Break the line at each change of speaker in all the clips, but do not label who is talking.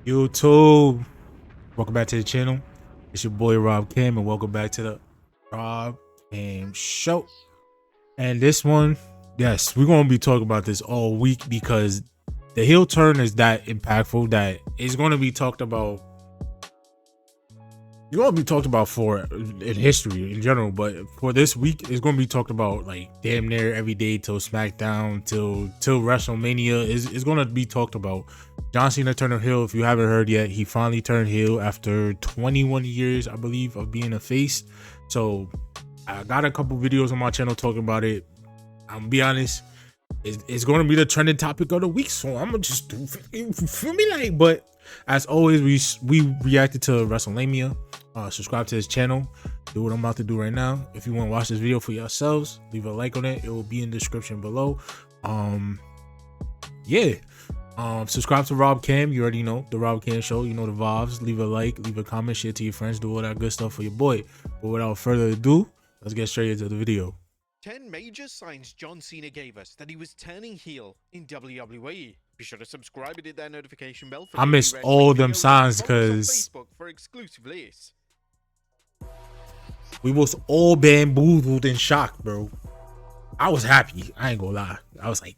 YouTube, welcome back to the channel. It's your boy Rob Cam, and welcome back to the Rob Cam Show. And this one, yes, we're gonna be talking about this all week because the heel turn is that impactful that it's gonna be talked about. You're gonna be talked about for in history in general, but for this week, it's gonna be talked about like damn near every day till SmackDown, till WrestleMania. Is gonna be talked about. John Cena turned heel. If you haven't heard yet, he finally turned heel after 21 years, I believe, of being a face. So I got a couple videos on my channel talking about it. I'm gonna be honest, it's going to be the trending topic of the week. So I'm gonna just do feel me like. But as always, we reacted to WrestleMania. Subscribe to this channel. Do what I'm about to do right now. If you want to watch this video for yourselves, leave a like on it. It will be in the description below. Yeah. Subscribe to Rob Cam. You already know the Rob Cam Show. You know the vibes. Leave a like, leave a comment, share to your friends, do all that good stuff for your boy. But without further ado, let's get straight into the video.
10 major signs John Cena gave us that he was turning heel in WWE. Be sure to subscribe and hit that notification bell for
I missed all them signs because
Facebook for exclusive lists.
we was all bamboozled and shocked, bro. I was happy. I ain't gonna lie. I was like,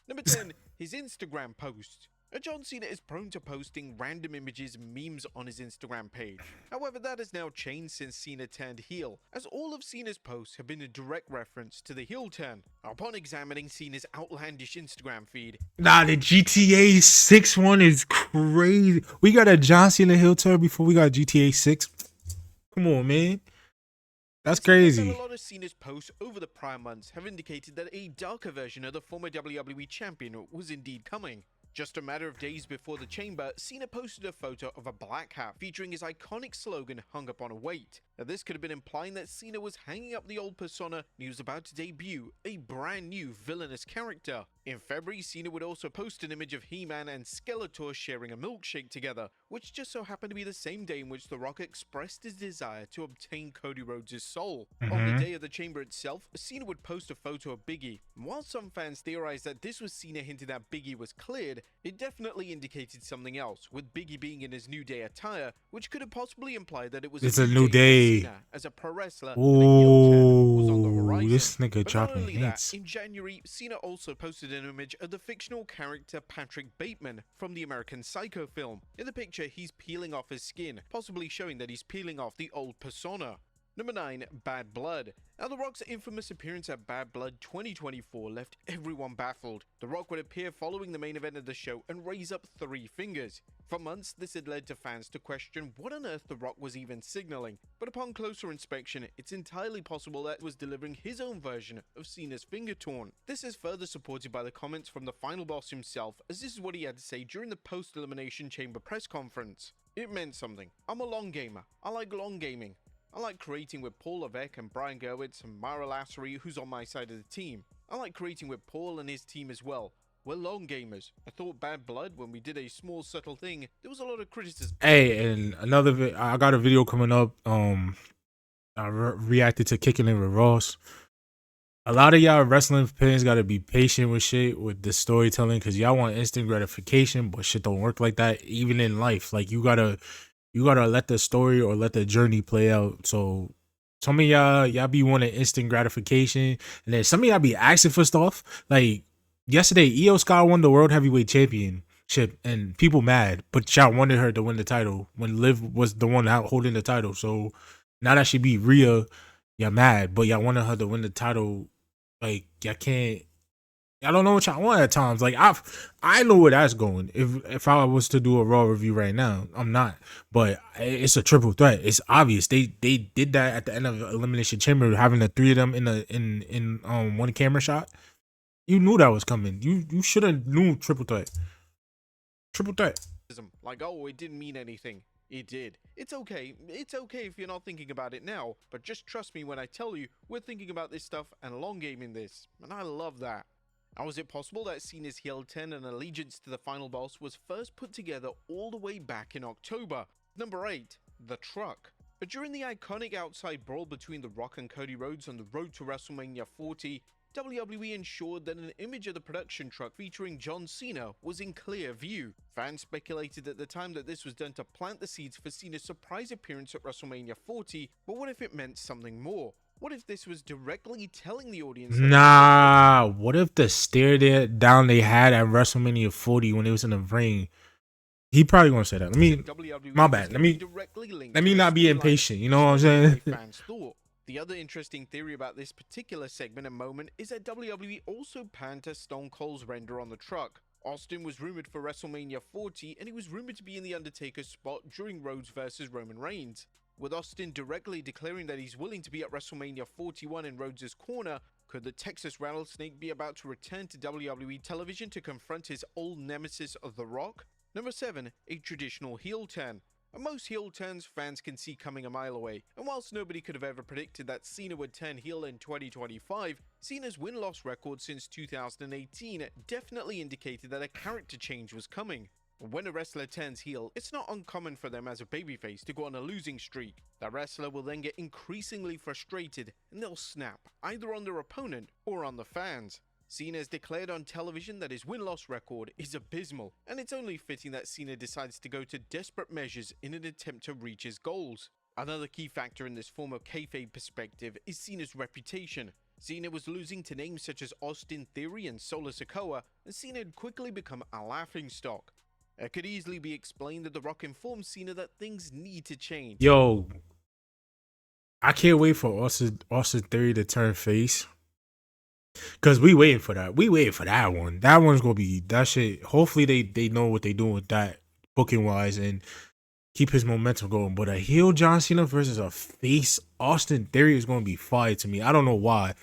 Number 10, his Instagram post. John Cena is prone to posting random images and memes on his Instagram page. However, that has now changed since Cena turned heel, as all of Cena's posts have been a direct reference to the heel turn. Upon examining Cena's outlandish Instagram feed,
nah, the GTA 6 one is crazy. We got a John Cena heel turn before we got GTA 6. Come on, man. That's crazy.
A lot of Cena's posts over the prior months have indicated that a darker version of the former WWE champion was indeed coming. Just a matter of days before the Chamber, Cena posted a photo of a black hat featuring his iconic slogan hung up on a weight. Now, this could have been implying that Cena was hanging up the old persona and he was about to debut a brand new villainous character. In February, Cena would also post an image of He-Man and Skeletor sharing a milkshake together, which just so happened to be the same day in which The Rock expressed his desire to obtain Cody Rhodes' soul. On the day of the Chamber itself, Cena would post a photo of Biggie. And while some fans theorized that this was Cena hinting that Biggie was cleared, it definitely indicated something else, with Biggie being in his New Day attire, which could have possibly implied that it was
a new day.
Cena as a pro wrestler.
Ooh,
was on the horizon.
This nigga
But not
dropping
only
hints.
that, in January, Cena also posted an image of the fictional character Patrick Bateman from the American Psycho film. In the picture, he's peeling off his skin, possibly showing that he's peeling off the old persona. Number 9, Bad Blood. Now, The Rock's infamous appearance at Bad Blood 2024 left everyone baffled. The Rock would appear following the main event of the show and raise up 3 fingers. For months, this had led to fans to question what on earth The Rock was even signaling. But upon closer inspection, it's entirely possible that he was delivering his own version of Cena's finger torn. This is further supported by the comments from the final boss himself, as this is what he had to say during the post-Elimination Chamber press conference. It meant something. I'm a long gamer. I like long gaming. I like creating with Paul Levesque and Brian Gerwitz and Myra Lassery, who's on my side of the team. I like creating with Paul and his team as well. We're long gamers. I thought Bad Blood, when we did a small subtle thing, there was a lot of criticism.
Hey, and I got a video coming up. I reacted to Kicking It with Ross. A lot of y'all wrestling fans gotta be patient with shit, with the storytelling, because y'all want instant gratification, but shit don't work like that. Even in life, like you gotta let the story or let the journey play out. So some of y'all be wanting instant gratification, and then some of y'all be asking for stuff. Like yesterday, Io Sky won the World Heavyweight Championship, and people mad, but y'all wanted her to win the title when Liv was the one out holding the title. So now that she beat Rhea, y'all mad, but y'all wanted her to win the title. Like y'all can't. I don't know what y'all want at times. Like I know where that's going. If I was to do a Raw review right now, I'm not. But it's a triple threat. It's obvious. They did that at the end of Elimination Chamber, having the 3 of them in one camera shot. You knew that was coming. You should have knew triple threat. Triple threat.
Like, oh, it didn't mean anything. It did. It's okay. It's okay if you're not thinking about it now. But just trust me when I tell you, we're thinking about this stuff and long gaming this. And I love that. How is it possible that Cena's heel turn and allegiance to the final boss was first put together all the way back in October? Number 8, The Truck. But during the iconic outside brawl between The Rock and Cody Rhodes on the road to WrestleMania 40, WWE ensured that an image of the production truck featuring John Cena was in clear view. Fans speculated at the time that this was done to plant the seeds for Cena's surprise appearance at WrestleMania 40, but what if it meant something more? What if this was directly telling the audience that
Nah, what if the down they had at WrestleMania 40 when it was in the ring? He probably gonna say that. My bad. Let me not be impatient. You know what I'm saying?
Fans thought. The other interesting theory about this particular segment and moment is that WWE also panned to Stone Cold's render on the truck. Austin was rumored for WrestleMania 40, and he was rumored to be in the Undertaker's spot during Rhodes vs. Roman Reigns. With Austin directly declaring that he's willing to be at WrestleMania 41 in Rhodes' corner, could the Texas Rattlesnake be about to return to WWE television to confront his old nemesis, The Rock? Number 7, a traditional heel turn. And most heel turns fans can see coming a mile away, and whilst nobody could have ever predicted that Cena would turn heel in 2025, Cena's win-loss record since 2018 definitely indicated that a character change was coming. When a wrestler turns heel, it's not uncommon for them as a babyface to go on a losing streak. The wrestler will then get increasingly frustrated, and they'll snap, either on their opponent or on the fans. Cena has declared on television that his win-loss record is abysmal, and it's only fitting that Cena decides to go to desperate measures in an attempt to reach his goals. Another key factor in this form of kayfabe perspective is Cena's reputation. Cena was losing to names such as Austin Theory and Solo Sikoa, and Cena had quickly become a laughingstock. It could easily be explained that The Rock informed Cena that things need to change.
Yo, I can't wait for Austin Theory to turn face. Cause we waiting for that. We waiting for that one. That one's gonna be that shit. Hopefully they know what they doing with that booking wise and keep his momentum going. But a heel John Cena versus a face Austin Theory is gonna be fire to me. I don't know why.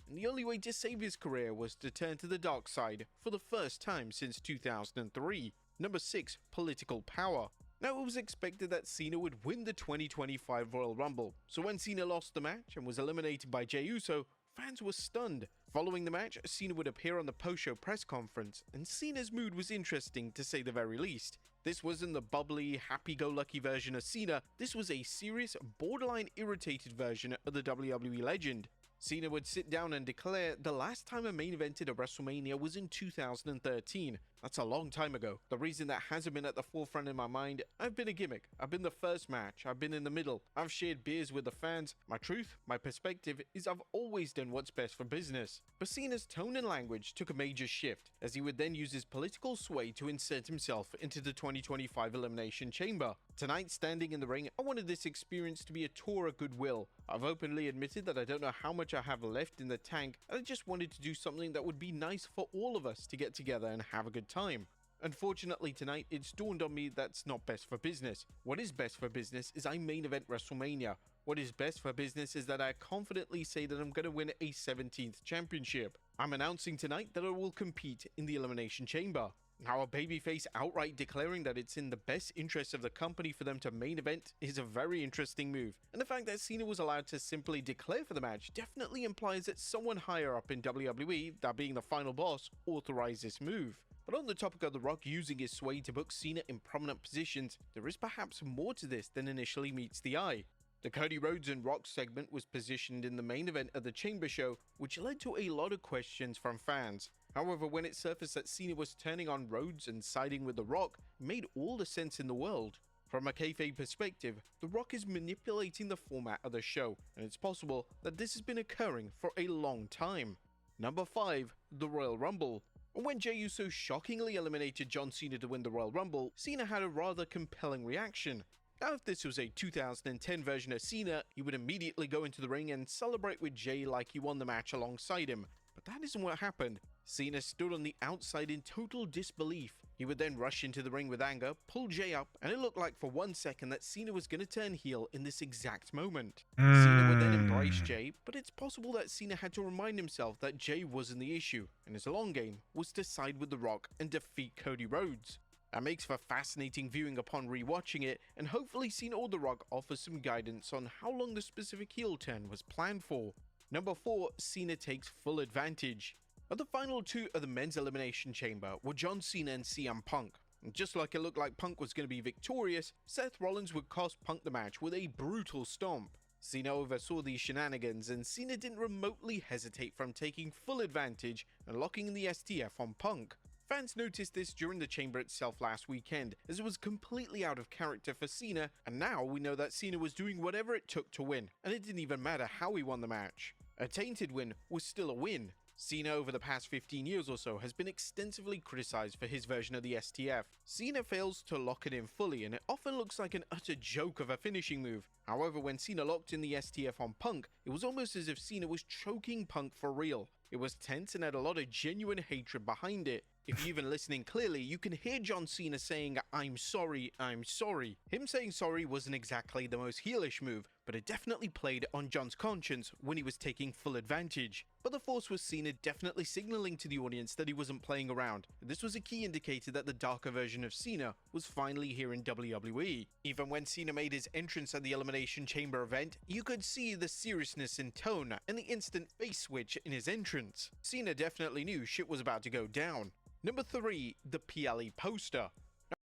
And the only way to save his career was to turn to the dark side for the first time since 2003. Number 6, political power. Now, it was expected that Cena would win the 2025 Royal Rumble. So when Cena lost the match and was eliminated by Jey Uso, fans were stunned. Following the match, Cena would appear on the post-show press conference, and Cena's mood was interesting to say the very least. This wasn't the bubbly, happy-go-lucky version of Cena, this was a serious, borderline irritated version of the WWE legend. Cena would sit down and declare the last time a main evented a WrestleMania was in 2013. That's a long time ago. The reason that hasn't been at the forefront in my mind, I've been a gimmick. I've been the first match. I've been in the middle. I've shared beers with the fans. My truth, my perspective, is I've always done what's best for business. But Cena's tone and language took a major shift, as he would then use his political sway to insert himself into the 2025 Elimination Chamber. Tonight, standing in the ring, I wanted this experience to be a tour of goodwill. I've openly admitted that I don't know how much I have left in the tank, and I just wanted to do something that would be nice for all of us to get together and have a good time. Unfortunately tonight, it's dawned on me that's not best for business. What is best for business is I main event WrestleMania. What is best for business is that I confidently say that I'm going to win a 17th championship. I'm announcing tonight that I will compete in the Elimination Chamber. Now, a babyface outright declaring that it's in the best interest of the company for them to main event is a very interesting move, and the fact that Cena was allowed to simply declare for the match definitely implies that someone higher up in WWE, that being the final boss, authorized this move. But on the topic of The Rock using his sway to book Cena in prominent positions, there is perhaps more to this than initially meets the eye. The Cody Rhodes and Rock segment was positioned in the main event of the Chamber show, which led to a lot of questions from fans. However, when it surfaced that Cena was turning on Rhodes and siding with The Rock, it made all the sense in the world. From a kayfabe perspective, The Rock is manipulating the format of the show, and it's possible that this has been occurring for a long time. Number 5, the Royal Rumble. When Jey Uso shockingly eliminated John Cena to win the Royal Rumble, Cena had a rather compelling reaction. Now, if this was a 2010 version of Cena, he would immediately go into the ring and celebrate with Jey like he won the match alongside him. But that isn't what happened. Cena stood on the outside in total disbelief. He would then rush into the ring with anger, pull Jey up, and it looked like for 1 second that Cena was going to turn heel in this exact moment. Cena would then embrace Jey, but it's possible that Cena had to remind himself that Jey wasn't the issue, and his long game was to side with The Rock and defeat Cody Rhodes. That makes for fascinating viewing upon rewatching it, and hopefully Cena or The Rock offers some guidance on how long the specific heel turn was planned for. Number 4, Cena takes full advantage. But the final two of the men's elimination chamber were John Cena and CM Punk. And just like it looked like Punk was going to be victorious, Seth Rollins would cost Punk the match with a brutal stomp. Cena oversaw these shenanigans, and Cena didn't remotely hesitate from taking full advantage and locking in the STF on Punk. Fans noticed this during the chamber itself last weekend, as it was completely out of character for Cena, and now we know that Cena was doing whatever it took to win, and it didn't even matter how he won the match. A tainted win was still a win. Cena over the past 15 years or so has been extensively criticized for his version of the STF. Cena fails to lock it in fully, and it often looks like an utter joke of a finishing move. However, when Cena locked in the STF on Punk, it was almost as if Cena was choking Punk for real. It was tense and had a lot of genuine hatred behind it. If you're even listening clearly, you can hear John Cena saying, "I'm sorry, I'm sorry." Him saying sorry wasn't exactly the most heelish move, but it definitely played on John's conscience when he was taking full advantage. But the force was Cena definitely signaling to the audience that he wasn't playing around. This was a key indicator that the darker version of Cena was finally here in WWE. Even when Cena made his entrance at the Elimination Chamber event, you could see the seriousness in tone and the instant face switch in his entrance. Cena definitely knew shit was about to go down. Number 3, the PLE poster.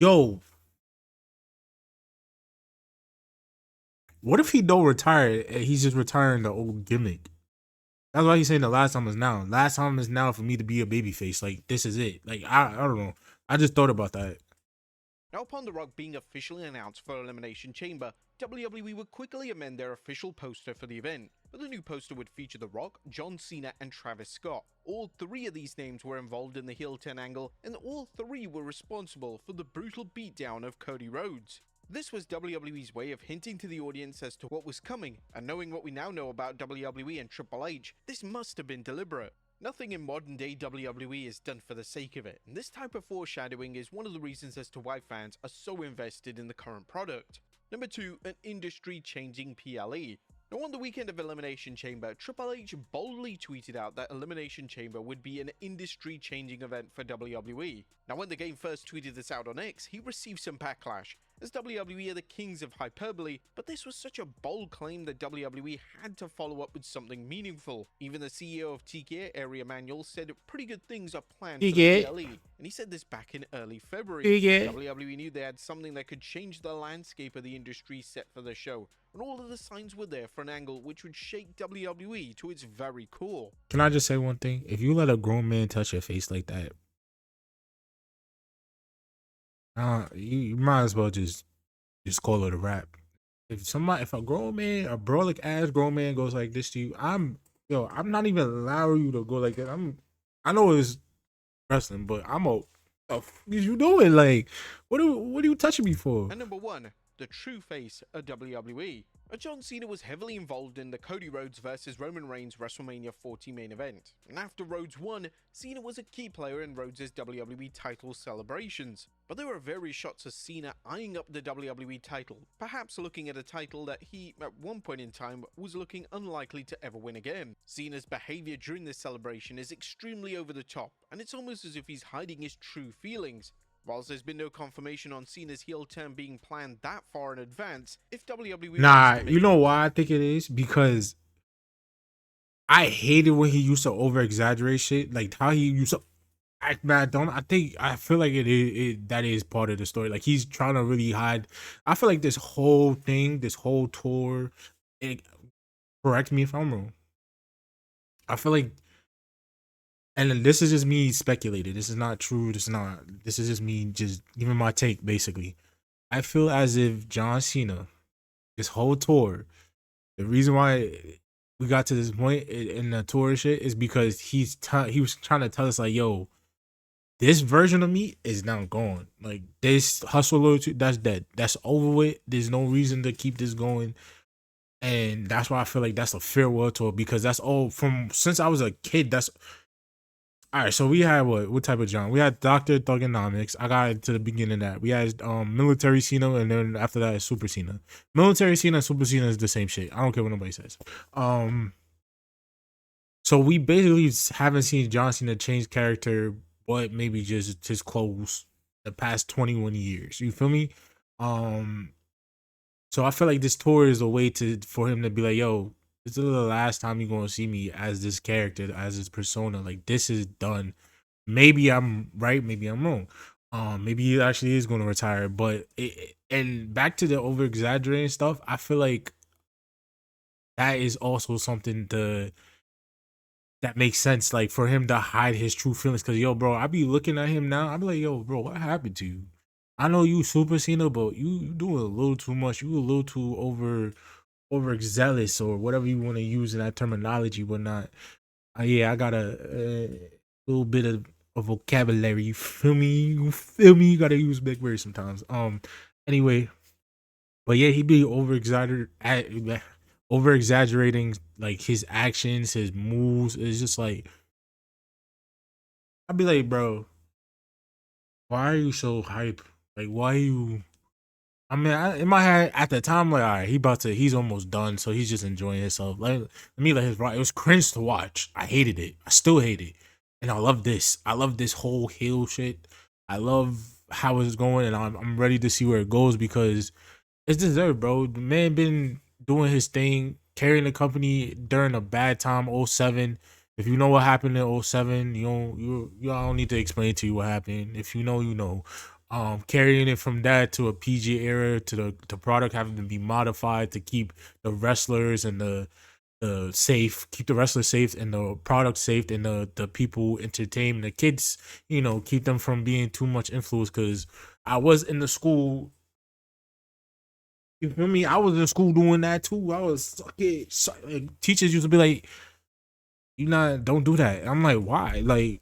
Yo, what if he don't retire and he's just retiring the old gimmick? That's why he's saying the last time is now. Last time is now for me to be a babyface. Like, this is it. Like, I don't know. I just thought about that.
Now, upon The Rock being officially announced for Elimination Chamber, WWE would quickly amend their official poster for the event. But the new poster would feature The Rock, John Cena, and Travis Scott. All 3 of these names were involved in the heel turn angle, and all 3 were responsible for the brutal beatdown of Cody Rhodes. This was WWE's way of hinting to the audience as to what was coming, and knowing what we now know about WWE and Triple H, this must have been deliberate. Nothing in modern day WWE is done for the sake of it, and this type of foreshadowing is one of the reasons as to why fans are so invested in the current product. Number 2, an industry-changing PLE. Now, on the weekend of Elimination Chamber, Triple H boldly tweeted out that Elimination Chamber would be an industry-changing event for WWE. Now, when the game first tweeted this out on X, he received some backlash, as WWE are the kings of hyperbole, but this was such a bold claim that WWE had to follow up with something meaningful. Even the CEO of TK, Area Manuel, said pretty good things are planned for the PLE, and he said this back in early February. WWE knew they had something that could change the landscape of the industry set for the show, and all of the signs were there for an angle which would shake WWE to its very core.
Can I just say one thing? If you let a grown man touch your face like that, you might as well just call it a wrap. If a grown man, a brolic ass grown man goes like this to you, I'm not even allowing you to go like that. I know it's wrestling, but what the fuck is you doing? Like, what are you touching me for?
And number 1, the true face of WWE. John Cena was heavily involved in the Cody Rhodes vs Roman Reigns WrestleMania 40 main event, and after Rhodes won, Cena was a key player in Rhodes' WWE title celebrations. But there were various shots of Cena eyeing up the WWE title, perhaps looking at a title that he, at one point in time, was looking unlikely to ever win again. Cena's behavior during this celebration is extremely over the top, and it's almost as if he's hiding his true feelings. Whilst there's been no confirmation on Cena's heel turn being planned that far in advance, if WWE...
Nah, you know why I think it is? Because I hated when he used to over-exaggerate shit. Like, how he used to act bad. I feel like that is part of the story. Like, he's trying to really hide. I feel like this whole thing, this whole tour, correct me if I'm wrong. I feel like, and this is just me speculating. This is not true. This is just me just giving my take, basically. I feel as if John Cena, this whole tour, the reason why we got to this point in the tour shit is because he was trying to tell us like, yo, this version of me is now gone. Like, this hustle loyalty, that's dead. That's over with. There's no reason to keep this going. And that's why I feel like that's a farewell tour, because that's all from since I was a kid. That's all right. So we had what type of John? We had Dr. Thugonomics. I got into the beginning of that. We had military Cena, and then after that Super Cena. Military Cena and Super Cena is the same shit. I don't care what nobody says. So we basically haven't seen John Cena change character, but maybe just his clothes the past 21 years. You feel me? So I feel like this tour is a way for him to be like, yo, this is the last time you're gonna see me as this character, as this persona. Like, this is done. Maybe I'm right, maybe I'm wrong. Maybe he actually is gonna retire. But and back to the over exaggerating stuff, I feel like that is also something that makes sense. Like for him to hide his true feelings, because yo, bro, I be looking at him now. I be like, yo, bro, what happened to you? I know you Super Cena, but you doing a little too much. You a little too overzealous or whatever you want to use in that terminology, but not. Yeah, I got a little bit of a vocabulary. You feel me? You feel me? You gotta use big words sometimes. Anyway, but yeah, he be over exaggerating like his actions, his moves. It's just like I'd be like, bro, why are you so hype? Like, why you? I mean, in my head at the time, like, all right, he's almost done, so he's just enjoying himself. Like, let me let his rock. It was cringe to watch. I hated it. I still hate it, and I love this. I love this whole heel shit. I love how it's going, and I'm ready to see where it goes because it's deserved, bro. The man been doing his thing, carrying the company during a bad time, '07. If you know what happened in '07, you I don't need to explain to you what happened. If you know, you know. Carrying it from that to a PG era to the product having to be modified to keep the wrestlers and the safe, keep the wrestlers safe and the product safe and the people entertained, the kids, keep them from being too much influence. Because I was in the school. You feel me? I was in school doing that too. I was like, teachers used to be like, don't do that. I'm like, why? Like,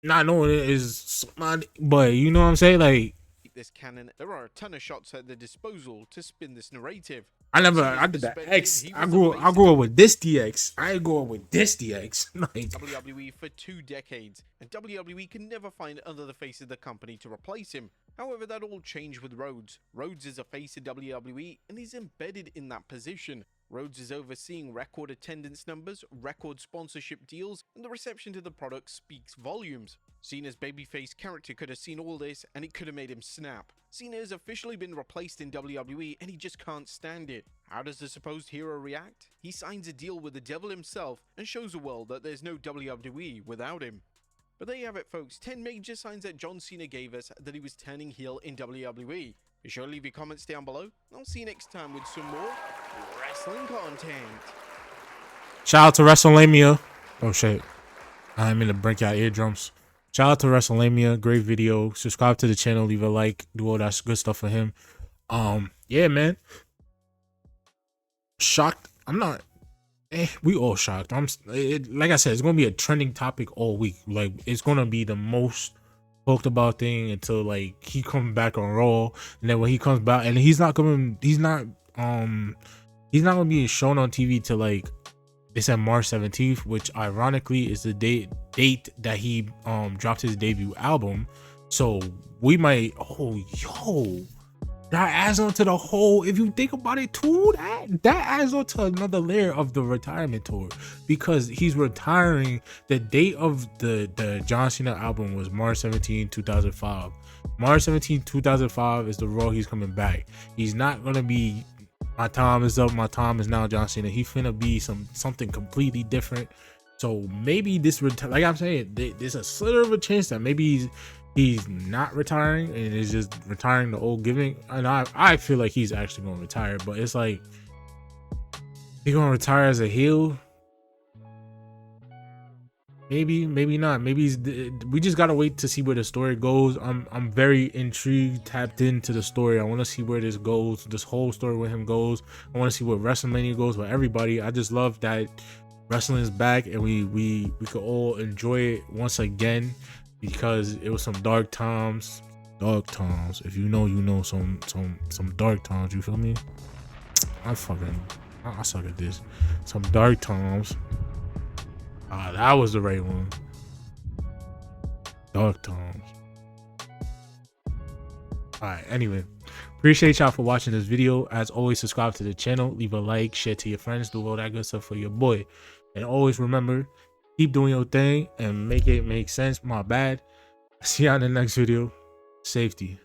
not knowing it is somebody, but you know what I'm saying? Like,
This canon, there are a ton of shots at their disposal to spin this narrative.
I did that X. I grew up with this DX. I ain't grew up with this DX. Like,
WWE for 2 decades, and WWE can never find another face of the company to replace him. However, that all changed with Rhodes. Rhodes is a face of WWE, and he's embedded in that position. Rhodes is overseeing record attendance numbers, record sponsorship deals, and the reception to the product speaks volumes. Cena's babyface character could have seen all this, and it could have made him snap. Cena has officially been replaced in WWE, and he just can't stand it. How does the supposed hero react? He signs a deal with the devil himself, and shows the world that there's no WWE without him. But there you have it, folks, 10 major signs that John Cena gave us that he was turning heel in WWE. Be sure to leave your comments down below. I'll see you next time with some more wrestling content.
Shout out to WrestleMania. Oh shit. I didn't mean to break out eardrums. Shout out to WrestleMania. Great video. Subscribe to the channel. Leave a like. Do all that good stuff for him. Yeah, man. Shocked. I'm not. We all shocked. Like I said, it's gonna be a trending topic all week. Like, it's gonna be the most talked about thing until like he comes back on Raw, and then when he comes back, and he's not gonna be shown on TV till like they said March 17th, which ironically is the date that he dropped his debut album. So we might, that adds on to the whole, if you think about it too, that adds on to another layer of the retirement tour, because he's retiring. The date of the John Cena album was March 17, 2005. March 17, 2005 is the Raw he's coming back. He's not gonna be my time is up, my time is now John Cena. He's finna be something completely different. So maybe this, like I'm saying, there's a slither of a chance that maybe he's not retiring and is just retiring the old gimmick. And I feel like he's actually gonna retire, but it's like, he gonna retire as a heel? Maybe not. Maybe we just gotta wait to see where the story goes. I'm very intrigued, tapped into the story. I want to see where this goes, this whole story with him goes. I want to see where WrestleMania goes with everybody. I just love that wrestling is back, and we could all enjoy it once again, because it was some dark times. If you know some dark times. You feel me? I suck at this. Some dark times. That was the right one. Dark times. Alright, anyway. Appreciate y'all for watching this video. As always, subscribe to the channel. Leave a like, share to your friends. Do all that good stuff for your boy. And always remember, keep doing your thing and make it make sense. My bad. See y'all in the next video. Safety.